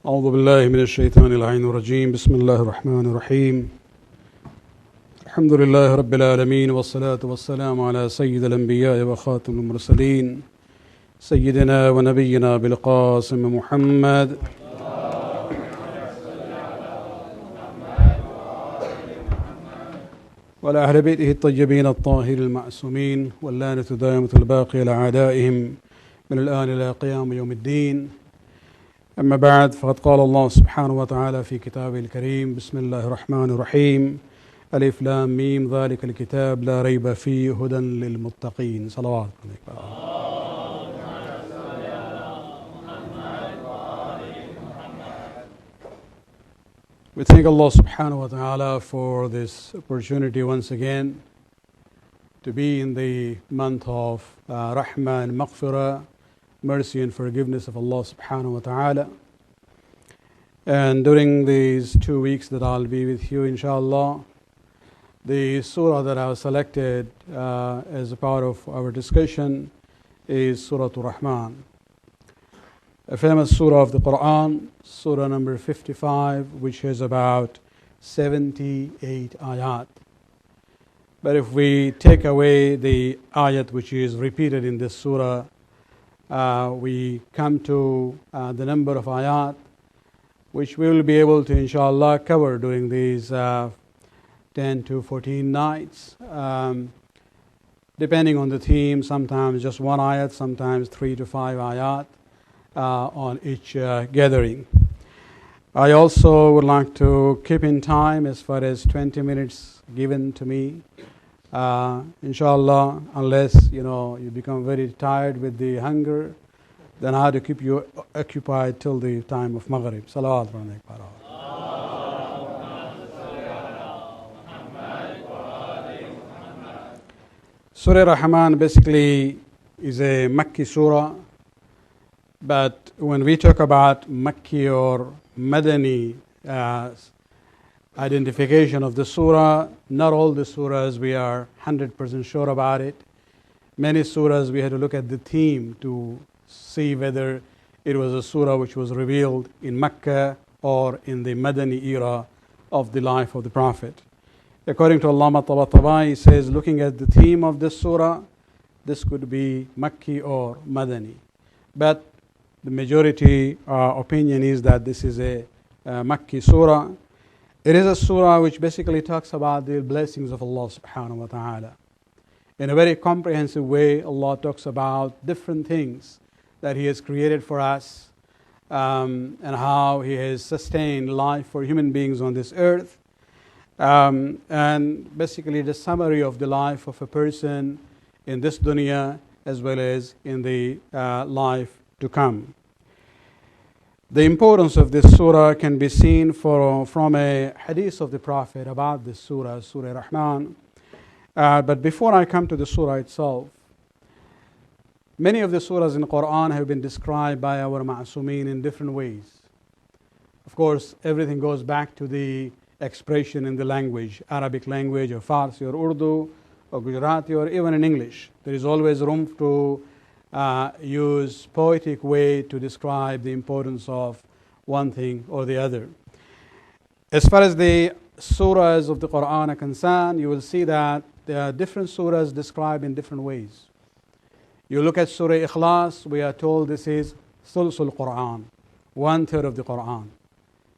أعوذ بالله من الشيطان اللعين الرجيم بسم الله الرحمن الرحيم الحمد لله رب العالمين والصلاة والسلام على سيد الأنبياء وخاتم المرسلين سيدنا ونبينا بالقاسم محمد وعلى أهل بيته الطيبين الطاهرين المعصومين واللعنة دائمة الباقي على أعدائهم من الآن إلى قيام يوم الدين. أما بعد، فقد قال الله سبحانه وتعالى في كتابه الكريم: بسم الله الرحمن الرحيم ألف لام ميم ذلك الكتاب لا ريب فيه هدى للمتقين. صلوات عليك. We thank Allah subhanahu wa ta'ala for this opportunity once again to be in the month of Rahman, Maghfirah, mercy and forgiveness of Allah subhanahu wa ta'ala. And during these 2 weeks that I'll be with you, inshallah, the surah that I have selected as a part of our discussion is Surah Rahman, a famous surah of the Quran, surah number 55, which has about 78 ayat. But if we take away the ayat which is repeated in this surah, we come to the number of ayat which we will be able to inshallah cover during these 10 to 14 nights, depending on the theme. Sometimes just one ayat, sometimes 3 to 5 ayat on each gathering. I also would like to keep in time as far as 20 minutes given to me, inshallah, unless you become very tired with the hunger, then I have to keep you occupied till the time of Maghrib. Salawat alaykum. Surah Rahman basically is a Makki surah, but when we talk about Makki or Madani identification of the surah, not all the surahs we are 100% sure about it. Many surahs we had to look at the theme to see whether it was a surah which was revealed in Mecca or in the Madani era of the life of the Prophet. According to Allama Tabatabai, he says, looking at the theme of this surah, this could be Makki or Madani. But the majority opinion is that this is a Makki surah. It is a surah which basically talks about the blessings of Allah subhanahu wa ta'ala. In a very comprehensive way, Allah talks about different things that He has created for us, and how He has sustained life for human beings on this earth. And basically the summary of the life of a person in this dunya as well as in the life to come. The importance of this surah can be seen from a hadith of the Prophet about this surah, Surah Rahman. But before I come to the surah itself, many of the surahs in the Quran have been described by our ma'asumeen in different ways. Of course, everything goes back to the expression in the language, Arabic language or Farsi or Urdu or Gujarati or even in English. There is always room to use poetic way to describe the importance of one thing or the other. As far as the surahs of the Quran are concerned, you will see that there are different surahs described in different ways. You look at Surah Ikhlas, we are told this is Thulthul Quran, 1/3 of the Quran.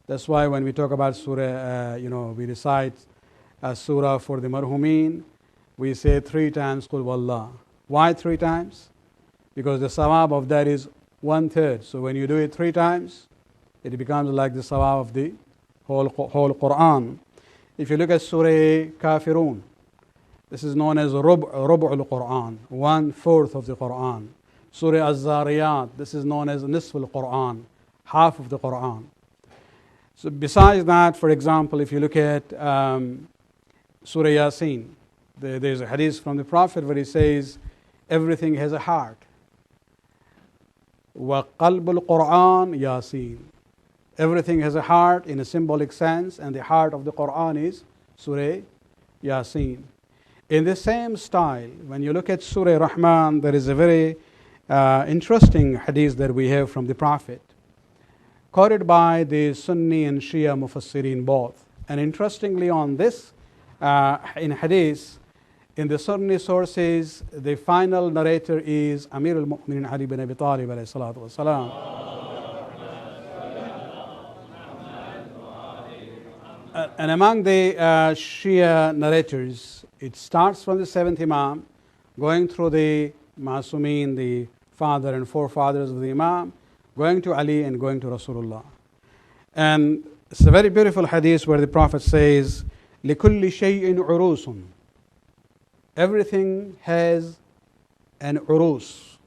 That's why when we talk about surah, we recite a surah for the marhumeen, we say 3 times Qul Wallah. Why 3 times? Because the sawab of that is 1/3. So when you do it 3 times, it becomes like the sawab of the whole Quran. If you look at Surah Kafirun, this is known as Rub'ul Quran, 1/4 of the Quran. Surah Az-Zariyat, this is known as Nisful Quran, half of the Quran. So besides that, for example, if you look at Surah Yasin, there's a hadith from the Prophet where he says, everything has a heart. وَقَلْبُ الْقُرْآنِ Yasin. Everything has a heart in a symbolic sense, and the heart of the Quran is Surah Yasin. In the same style, when you look at Surah Rahman, there is a very interesting hadith that we have from the Prophet. quoted by the Sunni and Shia Mufassirin both. And interestingly on this, in Hadith, in the Sunni sources, the final narrator is Amir al-Mu'minin Ali bin Abi Talib alayhi salatu wasalam. And among the Shia narrators, it starts from the seventh Imam, going through the Masumin, the father and forefathers of the Imam, going to Ali and going to Rasulullah. And it's a very beautiful hadith where the Prophet says, لِكُلِّ شَيْءٍ عُرُوسٌ. Everything has an urus.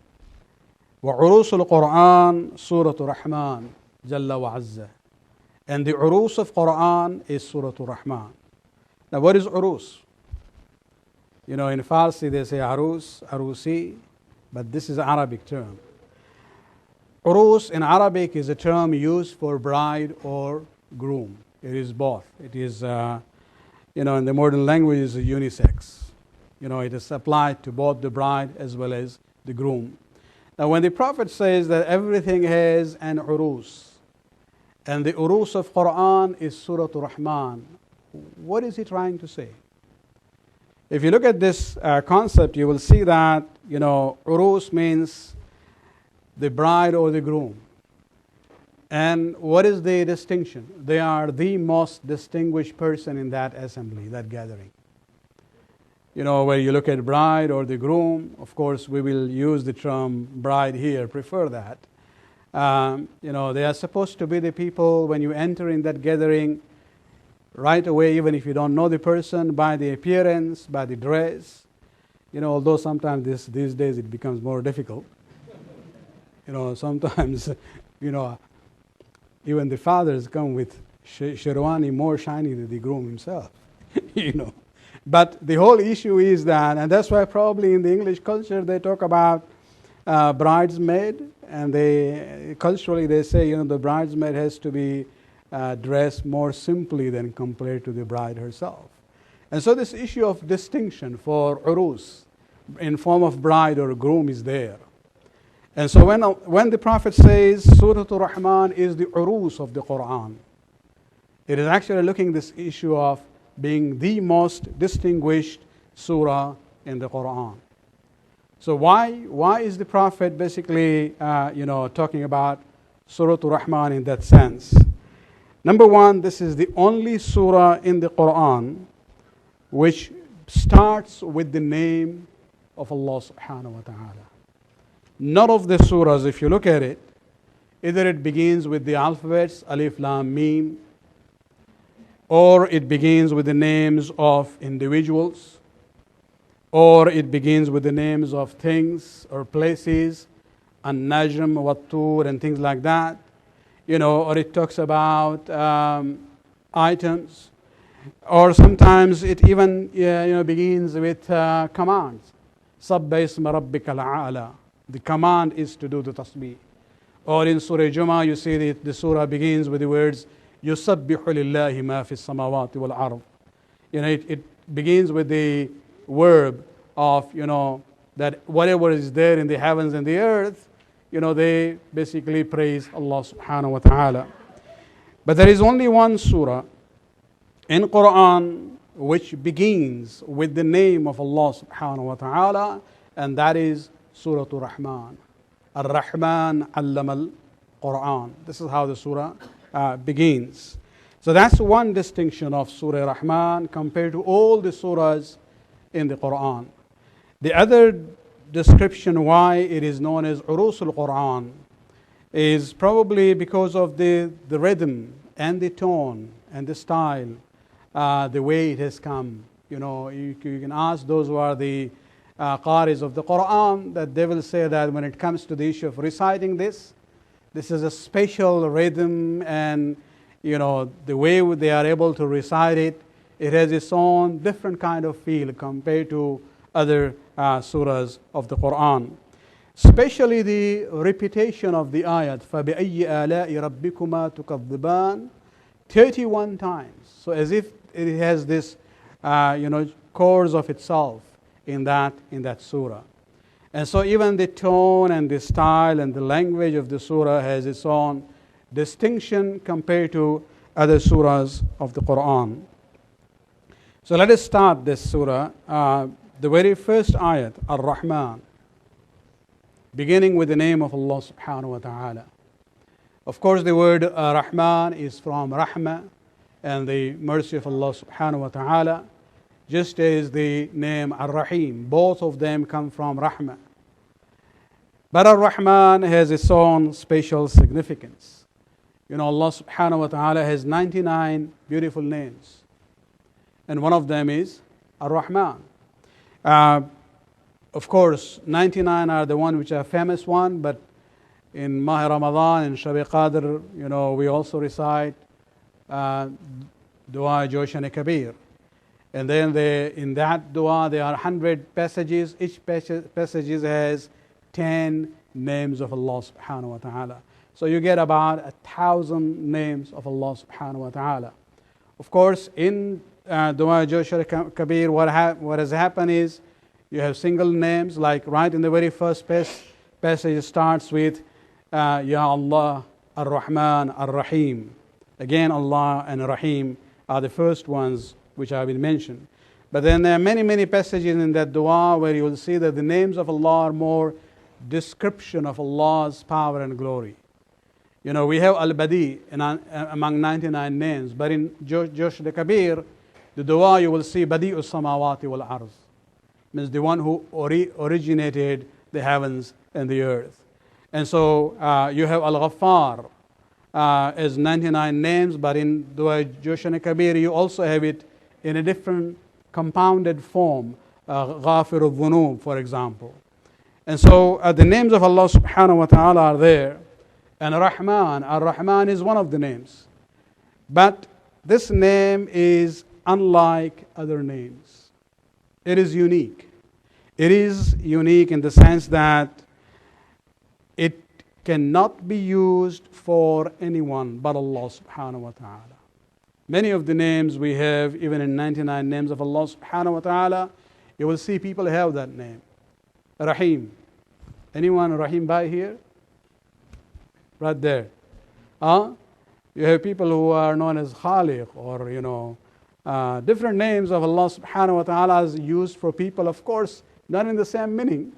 وَعُرُوسُ الْقُرْآنِ Surah Rahman Jalla wa Azza. And the urus of Quran is Surah Rahman. Now what is urus? You know, in Farsi they say arus, arusi, but this is an Arabic term. Urus in Arabic is a term used for bride or groom. It is both. It is, in the modern language, is unisex. It is applied to both the bride as well as the groom. Now, when the Prophet says that everything has an urus, and the urus of Quran is Surah Rahman, what is he trying to say? If you look at this concept, you will see that, urus means the bride or the groom. And what is the distinction? They are the most distinguished person in that assembly, that gathering. Where you look at bride or the groom, of course we will use the term bride here, prefer that. They are supposed to be the people when you enter in that gathering, right away, even if you don't know the person, by the appearance, by the dress. Although sometimes these days it becomes more difficult. Sometimes, even the fathers come with sherwani more shiny than the groom himself, But the whole issue is that, and that's why probably in the English culture they talk about bridesmaid, and culturally they say, the bridesmaid has to be dressed more simply than compared to the bride herself. And so this issue of distinction for urus in form of bride or groom is there. And so when the Prophet says Surah Rahman is the urus of the Quran, it is actually looking at this issue of being the most distinguished surah in the Quran. So why is the Prophet basically talking about Surah Rahman in that sense? Number one, this is the only surah in the Quran which starts with the name of Allah subhanahu wa ta'ala. None of the surahs, if you look at it, either it begins with the alphabets, Alif, Lam, Mim, or it begins with the names of individuals, or it begins with the names of things or places, An-Najm, Wat-Tur, and things like that, or it talks about items, or sometimes it even begins with commands. Sabba isma rabbika al-a'la. The command is to do the tasbih. Or in Surah Jummah, you see the surah begins with the words, يُسَبِّحُ لِلَّهِ مَا فِي السَّمَاوَاتِ وَالْأَرْضِ. It begins with the verb of, that whatever is there in the heavens and the earth, they basically praise Allah subhanahu wa ta'ala. But there is only one surah in Quran which begins with the name of Allah subhanahu wa ta'ala, and that is Surah Rahman. Ar-Rahman allama al-Quran. This is how the surah begins. So that's one distinction of Surah Rahman compared to all the surahs in the Quran. The other description why it is known as Urus al-Quran is probably because of the rhythm and the tone and the style, the way it has come. You can ask those who are the qaris of the Quran, that they will say that when it comes to the issue of reciting this is a special rhythm, and the way they are able to recite it, it has its own different kind of feel compared to other surahs of the Quran. Especially the repetition of the ayat, فَبِأَيِّ آلَاءِ رَبِّكُمَا تُكَذِّبَانِ 31 times. So as if it has this course of itself in that surah. And so even the tone and the style and the language of the surah has its own distinction compared to other surahs of the Quran. So let us start this surah. The very first ayat, Ar-Rahman, beginning with the name of Allah subhanahu wa ta'ala. Of course, the word Rahman is from Rahma, and the mercy of Allah subhanahu wa ta'ala, just as the name Ar-Rahim. Both of them come from Rahma. But Ar-Rahman has its own special significance. Allah subhanahu wa ta'ala has 99 beautiful names, and one of them is Ar-Rahman. Of course, 99 are the one which are famous one, but in Mahi Ramadan and Shab Qadr, we also recite Dua Joshan Kabir. And then in that dua there are 100 passages. Each passage has 10 names of Allah subhanahu wa ta'ala. So you get about 1,000 names of Allah subhanahu wa ta'ala. Of course, in Dua Joshan Kabir, what has happened is you have single names, like right in the very first passage starts with Ya Allah, Ar-Rahman, Ar-Rahim. Again, Allah and Rahim are the first ones which have been mentioned. But then there are many, many passages in that dua where you will see that the names of Allah are more description of Allah's power and glory. We have Al-Badi among 99 names, but in Josh al-Kabir, the dua you will see Badi'u samawati wal arz, means the one who originated the heavens and the earth. And so you have Al-Ghaffar as 99 names, but in Dua Josh al-Kabir you also have it in a different compounded form, Ghafir al-Dhunub, for example. And so the names of Allah subhanahu wa ta'ala are there. And Ar-Rahman is one of the names. But this name is unlike other names. It is unique. It is unique in the sense that it cannot be used for anyone but Allah subhanahu wa ta'ala. Many of the names we have, even in 99 names of Allah subhanahu wa ta'ala, you will see people have that name. Rahim. Anyone Rahim by here? Right there. You have people who are known as Khaliq, or different names of Allah subhanahu wa ta'ala is used for people, of course, not in the same meaning.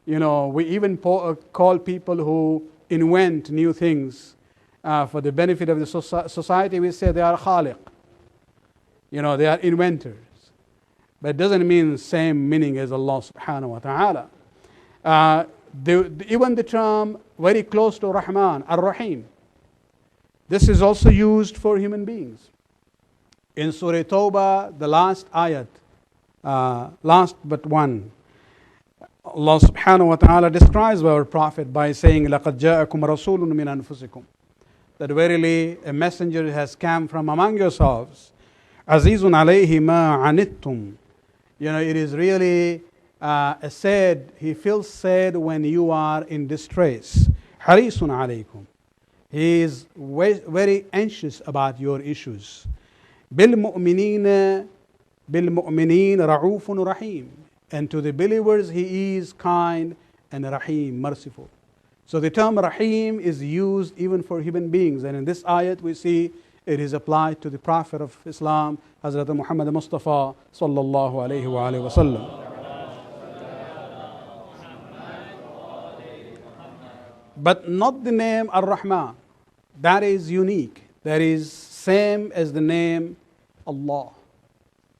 We even call people who invent new things for the benefit of the society. We say they are Khaliq. They are inventors. But it doesn't mean the same meaning as Allah subhanahu wa ta'ala. Even the term very close to Rahman, Ar-Rahim, this is also used for human beings. In Surah Tawbah, the last ayat, last but one, Allah subhanahu wa ta'ala describes our Prophet by saying, لَقَدْ جَاءَكُمْ رَسُولٌ مِّنْ أَنفُسِكُمْ, that verily a messenger has come from among yourselves. عَزِيزٌ عَلَيْهِ مَا عَنِتُّمْ. It is really he feels sad when you are in distress. Harisun alaykum. He is very anxious about your issues. Bil-mu'mineen ra'ufun rahim. And to the believers he is kind and rahim, merciful. So the term rahim is used even for human beings. And in this ayat we see it is applied to the Prophet of Islam, Hazrat Muhammad Mustafa sallallahu alayhi wa sallam. But not the name Ar-Rahman. That is unique. That is same as the name Allah.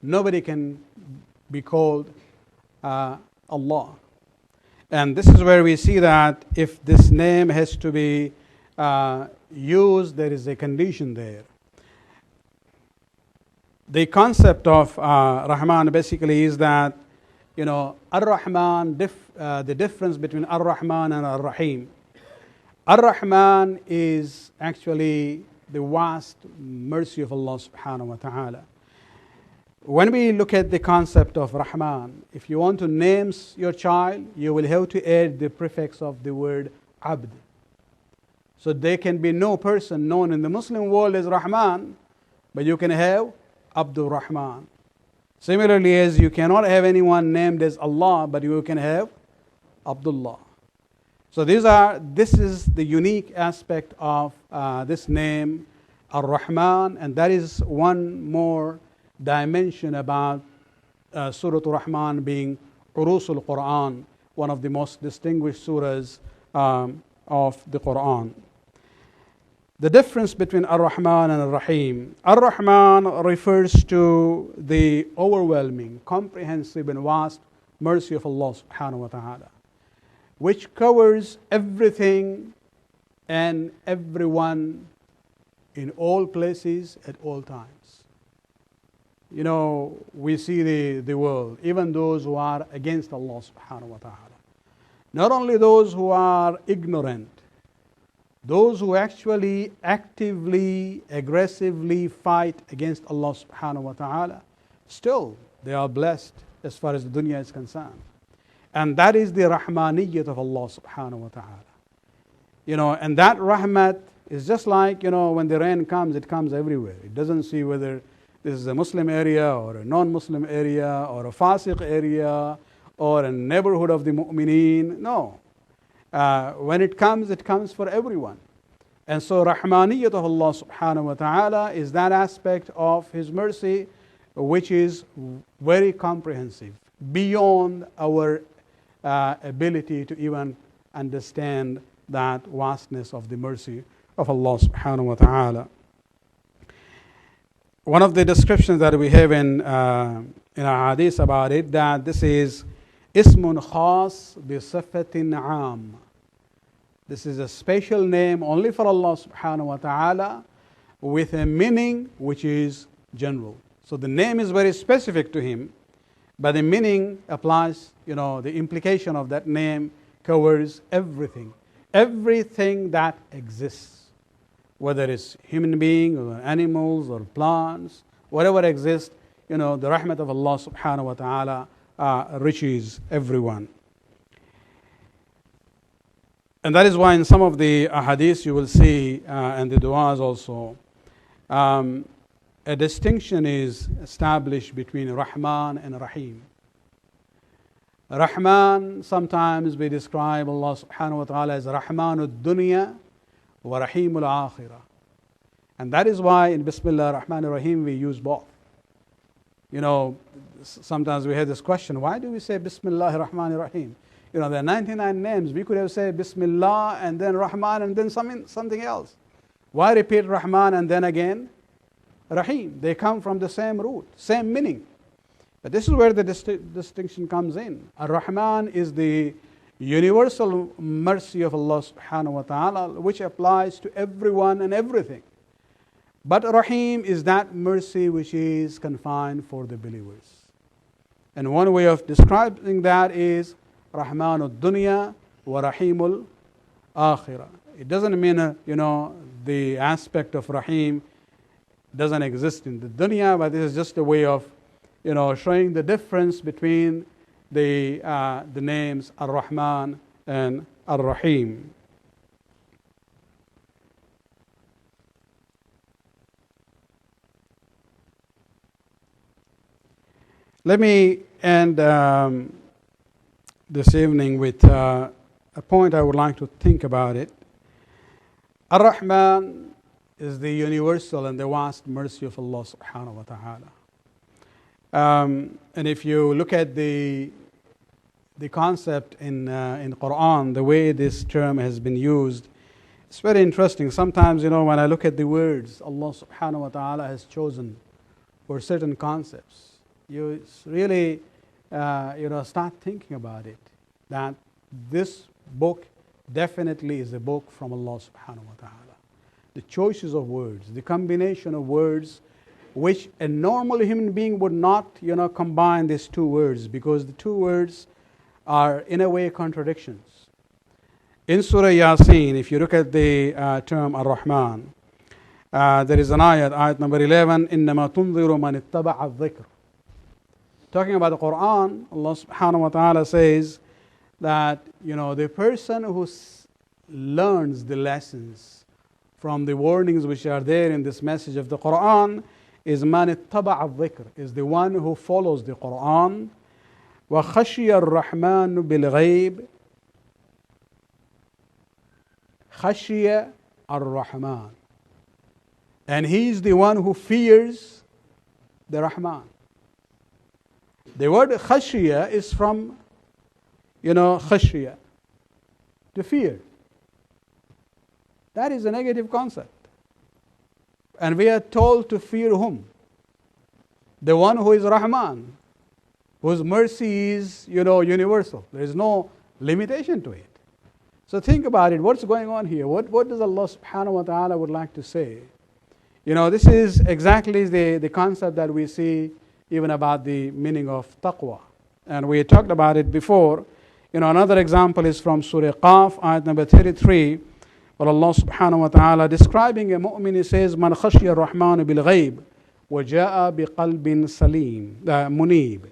Nobody can be called Allah. And this is where we see that if this name has to be used, there is a condition there. The concept of Rahman basically is that, Ar-Rahman, the difference between Ar-Rahman and Ar-Rahim. Ar-Rahman is actually the vast mercy of Allah subhanahu wa ta'ala. When we look at the concept of Rahman, if you want to name your child, you will have to add the prefix of the word Abd. So there can be no person known in the Muslim world as Rahman, but you can have Abdul Rahman. Similarly, as you cannot have anyone named as Allah, but you can have Abdullah. So this is the unique aspect of this name, Ar-Rahman, and that is one more dimension about Surah Rahman being Urusul Quran, one of the most distinguished surahs of the Quran. The difference between Ar-Rahman and Ar-Rahim. Ar-Rahman refers to the overwhelming, comprehensive and vast mercy of Allah subhanahu wa ta'ala, which covers everything and everyone in all places at all times. You know, we see the world, even those who are against Allah subhanahu wa ta'ala. Not only those who are ignorant, those who actually actively, aggressively fight against Allah subhanahu wa ta'ala, still they are blessed as far as the dunya is concerned. And that is the rahmaniyyat of Allah subhanahu wa ta'ala. You know, and that rahmat is just like, you know, when the rain comes, it comes everywhere. It doesn't see whether this is a Muslim area or a non-Muslim area or a fasiq area or a neighborhood of the mu'mineen. No. When it comes for everyone. And so rahmaniyyat of Allah subhanahu wa ta'ala is that aspect of His mercy which is very comprehensive, beyond our ability to even understand that vastness of the mercy of Allah subhanahu wa ta'ala. One of the descriptions that we have in our hadith about it, that this is ismun khas bi sifatin aam. This is a special name only for Allah subhanahu wa ta'ala with a meaning which is general. So the name is very specific to Him, but the meaning applies, you know, the implication of that name covers everything. Everything that exists, whether it's human beings or animals or plants, whatever exists, you know, the rahmat of Allah subhanahu wa ta'ala reaches everyone. And that is why in some of the hadiths you will see, and the du'as also, a distinction is established between Rahman and Rahim. Rahman, sometimes we describe Allah subhanahu wa ta'ala as Rahmanul Dunya wa Rahimul Akhirah. And that is why in Bismillah Rahman Rahim we use both. You know, sometimes we have this question, why do we say Bismillah Rahman Rahim? You know, there are 99 names. We could have said Bismillah and then Rahman and then something else. Why repeat Rahman and then again Rahim? They come from the same root, same meaning. But this is where the distinction comes in. Ar-Rahman is the universal mercy of Allah subhanahu wa ta'ala, which applies to everyone and everything. But Rahim is that mercy which is confined for the believers. And one way of describing that is Rahmanul Dunya wa Rahimul Akhirah. It doesn't mean, you know, the aspect of Rahim doesn't exist in the dunya, but this is just a way of, you know, showing the difference between the names Ar-Rahman and Ar-Rahim. Let me end this evening with a point I would like to think about it. Ar-Rahman is the universal and the vast mercy of Allah subhanahu wa ta'ala. And if you look at the concept in Quran, the way this term has been used, it's very interesting. Sometimes, you know, when I look at the words Allah subhanahu wa ta'ala has chosen for certain concepts, you really, you know, start thinking about it, that this book definitely is a book from Allah subhanahu wa ta'ala. The choices of words, the combination of words, which a normal human being would not, you know, combine these two words, because the two words are in a way contradictions. In Surah Yasin, if you look at the term Ar-Rahman, there is an ayat number 11, إِنَّمَا تُنظِرُ مَنِ اتَّبَعَ الذِّكْرِ. Talking about the Quran, Allah subhanahu wa ta'ala says that, you know, the person who learns the lessons from the warnings which are there in this message of the Quran is man ittaba'a al-dhikr, is the one who follows the Quran. Wa khashiya ar-Rahman bil-ghayb. Khashiya ar-Rahman. And he is the one who fears the Rahman. The word khashiya is from, khashiya, to fear. That is a negative concept. And we are told to fear whom? The one who is Rahman, whose mercy is, universal. There is no limitation to it. So think about it. What's going on here? What does Allah subhanahu wa ta'ala would like to say? This is exactly the concept that we see even about the meaning of taqwa. And we talked about it before. Another example is from Surah Qaf, ayat number 33, where Allah subhanahu wa ta'ala describing a mu'min, he says, Man khashya ar-Rahman bil-ghayb wa ja'a bi-qalbin salim, munib.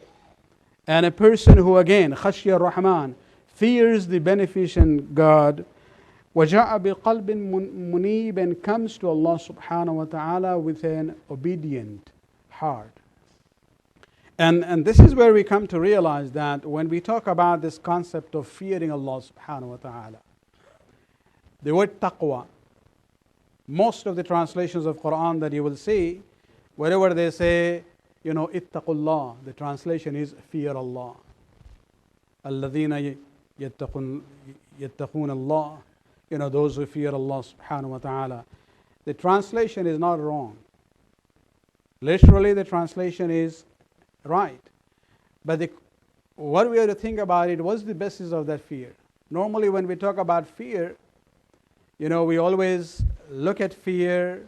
And a person who again, khashya ar-Rahman, fears the beneficent God, وَجَاءَ بِقَلْبٍ مُنِيبٍ, and comes to Allah subhanahu wa ta'ala with an obedient heart. And this is where we come to realize that when we talk about this concept of fearing Allah subhanahu wa ta'ala, the word taqwa, most of the translations of Quran that you will see, wherever they say, ittaqullah, the translation is fear Allah. الَّذِينَ يَتَّقُونَ اللَّهِ, those who fear Allah subhanahu wa ta'ala. The translation is not wrong. Literally, the translation is right. But what we have to think about it, what's the basis of that fear? Normally, when we talk about fear, we always look at fear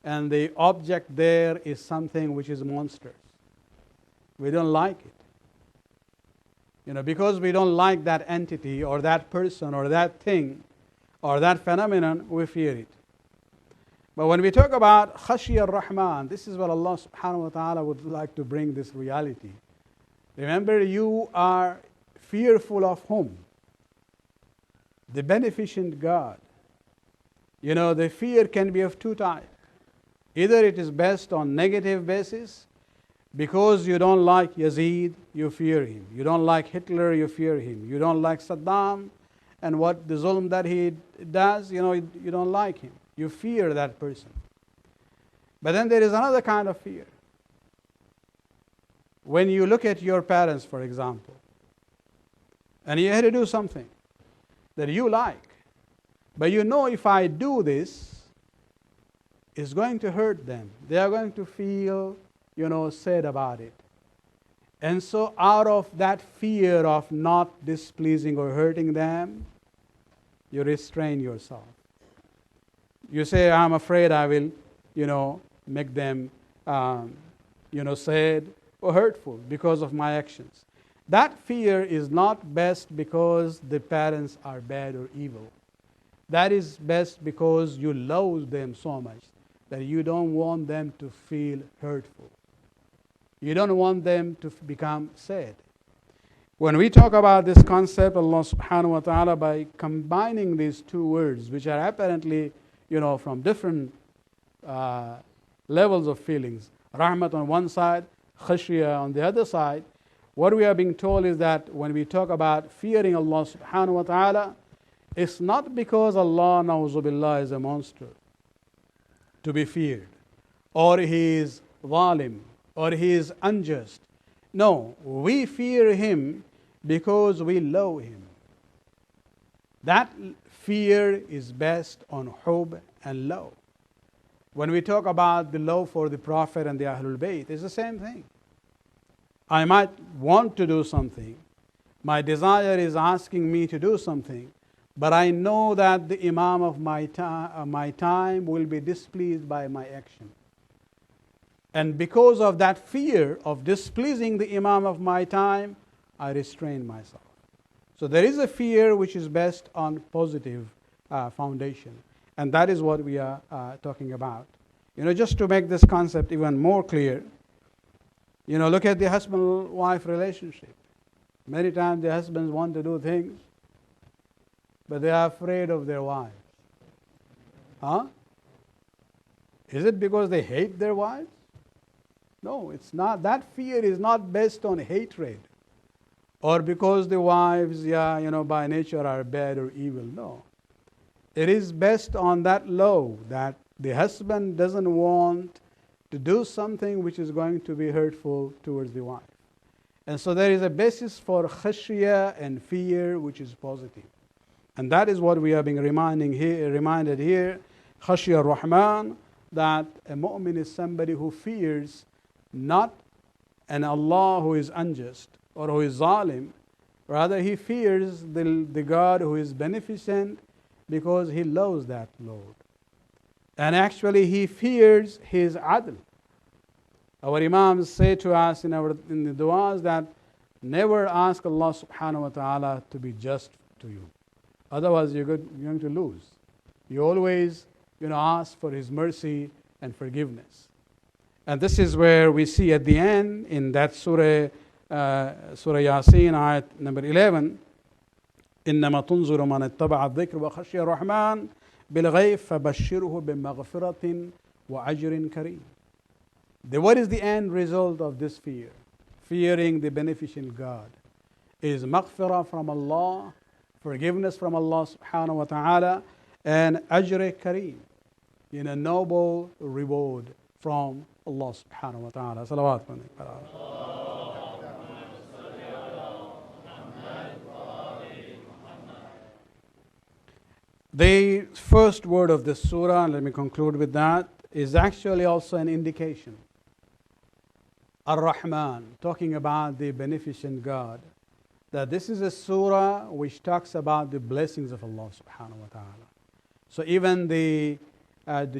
and the object there is something which is monstrous. We don't like it. Because we don't like that entity or that person or that thing or that phenomenon, we fear it. But when we talk about khashiyya ar-Rahman, this is what Allah subhanahu wa ta'ala would like to bring this reality. Remember, you are fearful of whom? The beneficent God. The fear can be of two types. Either it is based on negative basis, because you don't like Yazid, you fear him. You don't like Hitler, you fear him. You don't like Saddam and what the zulm that he does, you don't like him. You fear that person. But then there is another kind of fear. When you look at your parents, for example, and you had to do something that you like, but if I do this, it's going to hurt them. They are going to feel sad about it. And so out of that fear of not displeasing or hurting them, you restrain yourself. You say, I'm afraid I will, make them, sad or hurtful because of my actions. That fear is not best because the parents are bad or evil. That is best because you love them so much that you don't want them to feel hurtful. You don't want them to become sad. When we talk about this concept, Allah subhanahu wa ta'ala, by combining these two words, which are apparently, from different levels of feelings, rahmat on one side, khashiyah on the other side, what we are being told is that when we talk about fearing Allah subhanahu wa ta'ala, it's not because Allah, na'uzu billah, is a monster to be feared, or He is zalim, or He is unjust. No, we fear Him because we love Him. That fear is based on hub and love. When we talk about the love for the Prophet and the Ahlul Bayt, it's the same thing. I might want to do something. My desire is asking me to do something, but I know that the Imam of my time will be displeased by my action. And because of that fear of displeasing the Imam of my time, I restrain myself. So there is a fear which is based on positive foundation. And that is what we are talking about. Just to make this concept even more clear, look at the husband-wife relationship. Many times the husbands want to do things, but they are afraid of their wives. Is it because they hate their wives? No, it's not. That fear is not based on hatred or because the wives, by nature are bad or evil. No. it is based on that law that the husband doesn't want to do something which is going to be hurtful towards the wife. And so there is a basis for khashya and fear which is positive. And that is what we are being reminded here. Khashya Rahman, that a mu'min is somebody who fears not an Allah who is unjust or who is zalim. Rather, he fears the God who is beneficent because he loves that Lord. And actually, he fears his adl. Our Imams say to us in the du'as that never ask Allah subhanahu wa ta'ala to be just to you. Otherwise, you're going to lose. You always ask for His mercy and forgiveness. And this is where we see at the end in that Surah Yasin, ayat number 11, إنما تنظر من اتبع الذكر وخشي الرحمن بالغيب فبشره بمغفرة وأجر كريم. What is the end result of this fear? Fearing the beneficent God is maghfirah from Allah, forgiveness from Allah subhanahu wa ta'ala, and ajr kareem, in a noble reward from Allah subhanahu wa ta'ala. Salawat. The first word of this surah, and let me conclude with that, is actually also an indication. Ar-Rahman, talking about the beneficent God, that this is a surah which talks about the blessings of Allah subhanahu wa ta'ala. So even the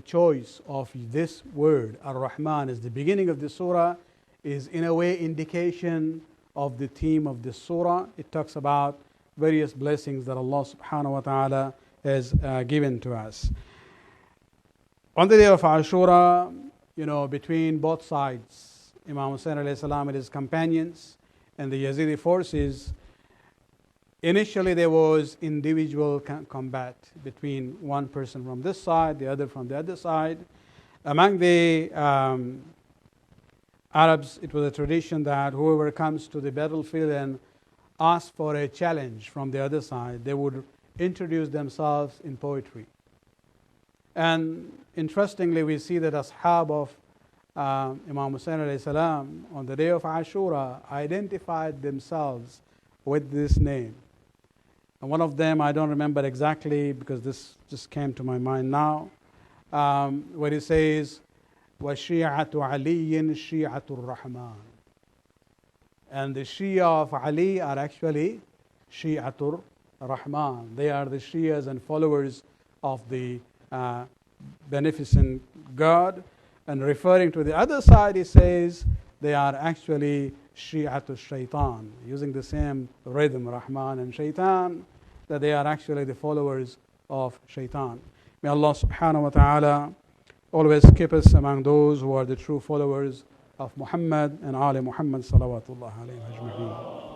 choice of this word, Ar-Rahman, as the beginning of the surah, is in a way indication of the theme of this surah. It talks about various blessings that Allah subhanahu wa ta'ala has given to us. On the day of Ashura, between both sides, Imam Hussain alayhi salam and his companions and the Yazidi forces, initially there was individual combat between one person from this side, the other from the other side. Among the Arabs, it was a tradition that whoever comes to the battlefield and asks for a challenge from the other side, they would introduce themselves in poetry. And interestingly, we see that ashab of Imam Hussain alayhi salam on the day of Ashura identified themselves with this name. And one of them, I don't remember exactly because this just came to my mind now, where he says, وَشِيعَةُ عَلِيٍّ شِيعَةُ الرَّحْمَنِ. And the Shia of Ali are actually Shi'atur Rahman. They are the Shias and followers of the beneficent God. And referring to the other side, he says they are actually Shi'atul Shaitan, using the same rhythm, Rahman and Shaitan, that they are actually the followers of Shaitan. May Allah subhanahu wa ta'ala always keep us among those who are the true followers of Muhammad and Ali Muhammad salawatullah alayhi ajma'in.